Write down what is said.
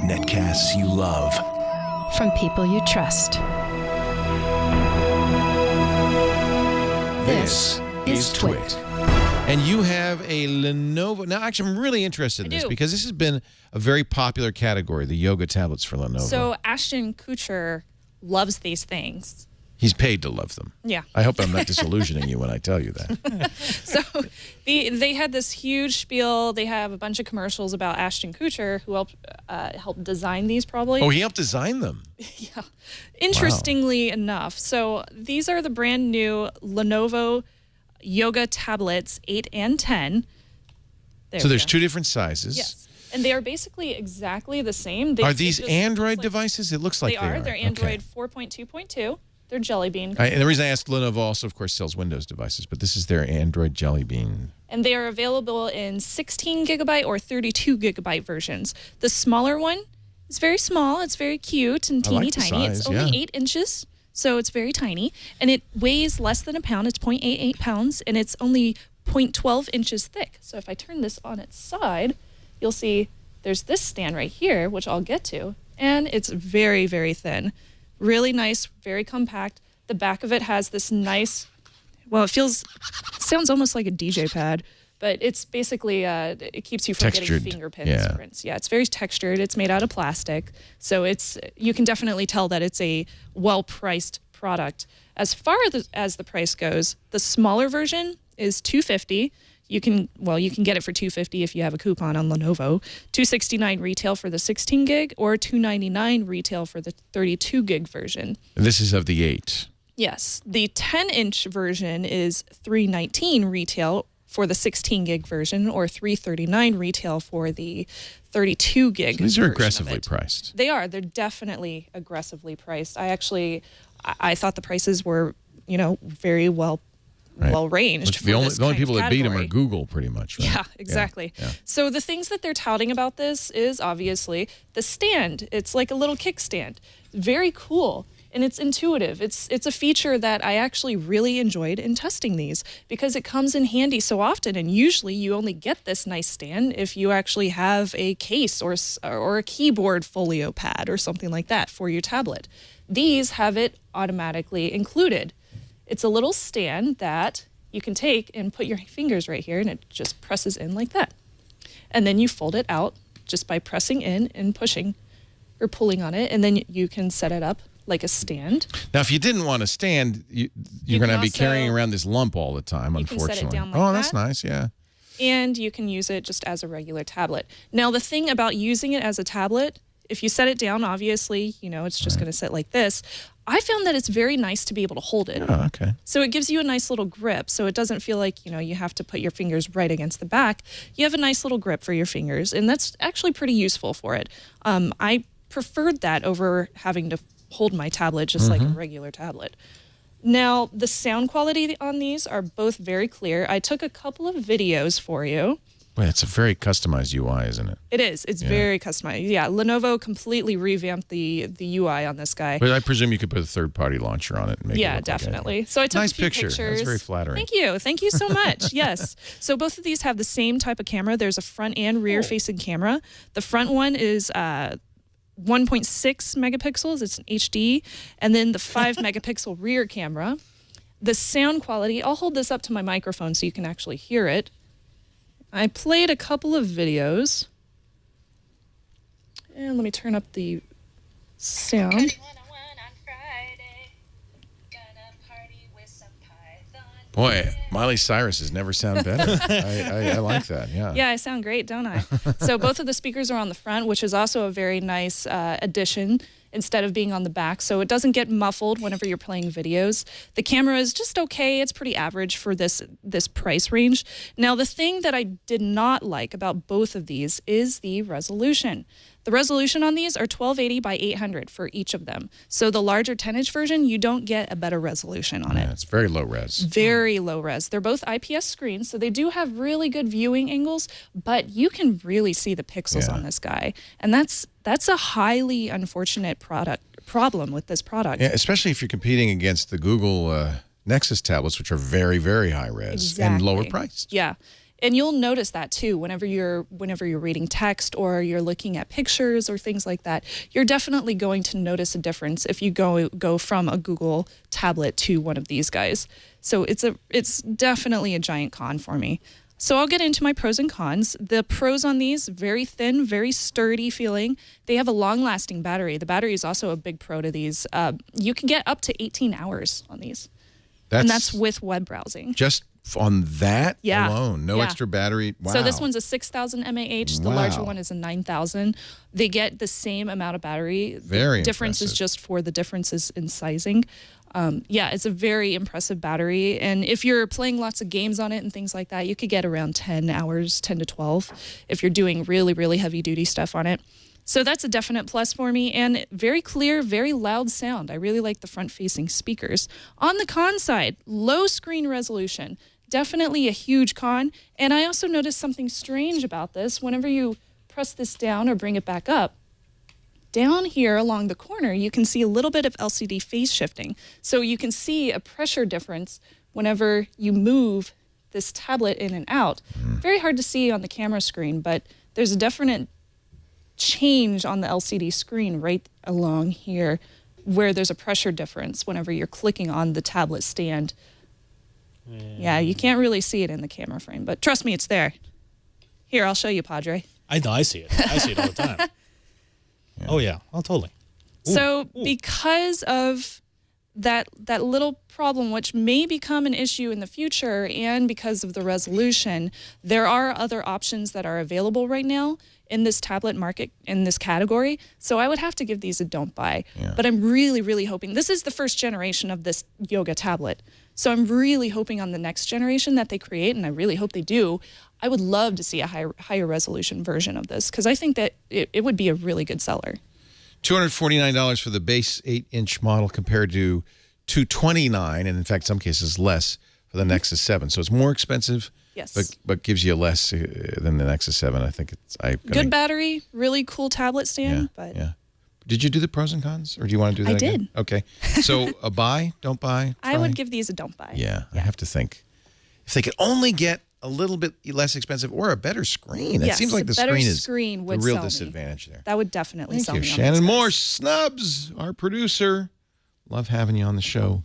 Netcasts you love. From people you trust. This is Twit. And you have a Lenovo. Now, actually, I'm really interested in this because this has been a very popular category, the yoga tablets for Lenovo. So Ashton Kutcher loves these things. He's paid to love them. Yeah. I hope I'm not disillusioning you when I tell you that. So they had this huge spiel. They have a bunch of commercials about Ashton Kutcher, who helped design these probably. Oh, he helped design them? Yeah. Interestingly enough. So these are the brand new Lenovo Yoga tablets, 8 and 10. So there's two different sizes. Yes. And they are basically exactly the same. Are these Android devices? It looks like they are. They're Android 4.2.2. They're Jelly Bean. And the reason I asked, Lenovo also, of course, sells Windows devices, but this is their Android Jelly Bean. And they are available in 16 gigabyte or 32 gigabyte versions. The smaller one is very small. It's very cute and teeny tiny. It's only 8 inches, so it's very tiny. And it weighs less than a pound. It's 0.88 pounds, and it's only 0.12 inches thick. So if I turn this on its side, you'll see there's this stand right here, which I'll get to, and it's very, very thin. Really nice, very compact. The back of it has this nice, well, it sounds almost like a DJ pad, but it's basically, it keeps you from getting fingerprints. Yeah, it's very textured. It's made out of plastic. So you can definitely tell that it's a well-priced product. As far as the price goes, the smaller version is $250. You can get it for $250 if you have a coupon on Lenovo. $269 retail for the 16 gig or $299 retail for the 32 gig version. And this is of the 8. Yes. The 10-inch version is $319 retail for the 16 gig version or $339 retail for the 32 gig so these are aggressively priced. They are. They're definitely aggressively priced. I thought the prices were, very well ranged. The only people that beat them are Google, pretty much. Right? Yeah, exactly. Yeah. So the things that they're touting about this is obviously the stand. It's like a little kickstand. Very cool. And it's intuitive. It's a feature that I actually really enjoyed in testing these because it comes in handy so often. And usually you only get this nice stand if you actually have a case or a keyboard folio pad or something like that for your tablet. These have it automatically included. It's a little stand that you can take and put your fingers right here, and it just presses in like that. And then you fold it out just by pressing in and pushing or pulling on it, and then you can set it up like a stand. Now, if you didn't want to stand, you're going to be carrying around this lump all the time, unfortunately. You can set it down like that. That's nice, yeah. And you can use it just as a regular tablet. Now, the thing about using it as a tablet, if you set it down, obviously, it's just going to sit like this. I found that it's very nice to be able to hold it. Oh, okay. So it gives you a nice little grip. So it doesn't feel like, you have to put your fingers right against the back. You have a nice little grip for your fingers, and that's actually pretty useful for it. I preferred that over having to hold my tablet just like a regular tablet. Now, the sound quality on these are both very clear. I took a couple of videos for you. Well, it's a very customized UI, isn't it? It is. It's very customized. Yeah, Lenovo completely revamped the UI on this guy. But I presume you could put a third-party launcher on it and make it look definitely. Like so I took nice a few pictures. That's very flattering. Thank you. Thank you so much. Yes. So both of these have the same type of camera. There's a front and rear-facing camera. The front one is 1.6 megapixels. It's an HD. And then the 5 megapixel rear camera. The sound quality, I'll hold this up to my microphone so you can actually hear it. I played a couple of videos. And let me turn up the sound. Boy, Miley Cyrus's never sound better. I like that, yeah. Yeah, I sound great, don't I? So both of the speakers are on the front, which is also a very nice addition instead of being on the back. So it doesn't get muffled whenever you're playing videos. The camera is just okay. It's pretty average for this price range. Now, the thing that I did not like about both of these is the resolution. The resolution on these are 1280 by 800 for each of them. So the larger 10-inch version, you don't get a better resolution on it. It's very low res. Very low res. They're both IPS screens, so they do have really good viewing angles, but you can really see the pixels on this guy. And that's a highly unfortunate problem with this product. Yeah, especially if you're competing against the Google Nexus tablets, which are very, very high res and lower priced. Yeah. And you'll notice that too whenever you're reading text or you're looking at pictures or things like that. You're definitely going to notice a difference if you go from a Google tablet to one of these guys. So it's definitely a giant con for me. So I'll get into my pros and cons. The pros on these, very thin, very sturdy feeling. They have a long-lasting battery. The battery is also a big pro to these. You can get up to 18 hours on these. And that's with web browsing. Just on that alone, no extra battery. Wow. So this one's a 6,000 mAh. The larger one is a 9,000. They get the same amount of battery. Very the difference is just for the differences in sizing. It's a very impressive battery. And if you're playing lots of games on it and things like that, you could get around 10 hours, 10 to 12, if you're doing really, really heavy duty stuff on it. So that's a definite plus for me, and very clear, very loud sound. I really like the front-facing speakers. On the con side, low screen resolution, definitely a huge con. And I also noticed something strange about this. Whenever you press this down or bring it back up, down here along the corner, you can see a little bit of LCD phase shifting. So you can see a pressure difference whenever you move this tablet in and out. Very hard to see on the camera screen, but there's a definite change on the LCD screen right along here where there's a pressure difference whenever you're clicking on the tablet stand. Yeah, you can't really see it in the camera frame, but trust me, it's there. Here, I'll show you, Padre. I know, I see it. I see it all the time. Yeah. Oh, yeah. Oh, totally. So because of that little problem, which may become an issue in the future, and because of the resolution, there are other options that are available right now in this tablet market, in this category. So I would have to give these a don't buy. Yeah. But I'm really, really hoping, this is the first generation of this Yoga tablet. So I'm really hoping on the next generation that they create, and I really hope they do. I would love to see a higher resolution version of this, because I think that it would be a really good seller. $249 for the base 8-inch model compared to $229, and in fact, some cases less for the Nexus 7. So it's more expensive, yes, but gives you less than the Nexus 7. I think it's good battery, really cool tablet stand. Did you do the pros and cons, or do you want to do that? I again? did. Okay. So a buy, don't buy. Try? I would give these a don't buy. Yeah, I have to think. If they could only get a little bit less expensive or a better screen. It seems like the screen is the real disadvantage there. That would definitely sell me. Thank you, Shannon. More snubs, our producer. Love having you on the show.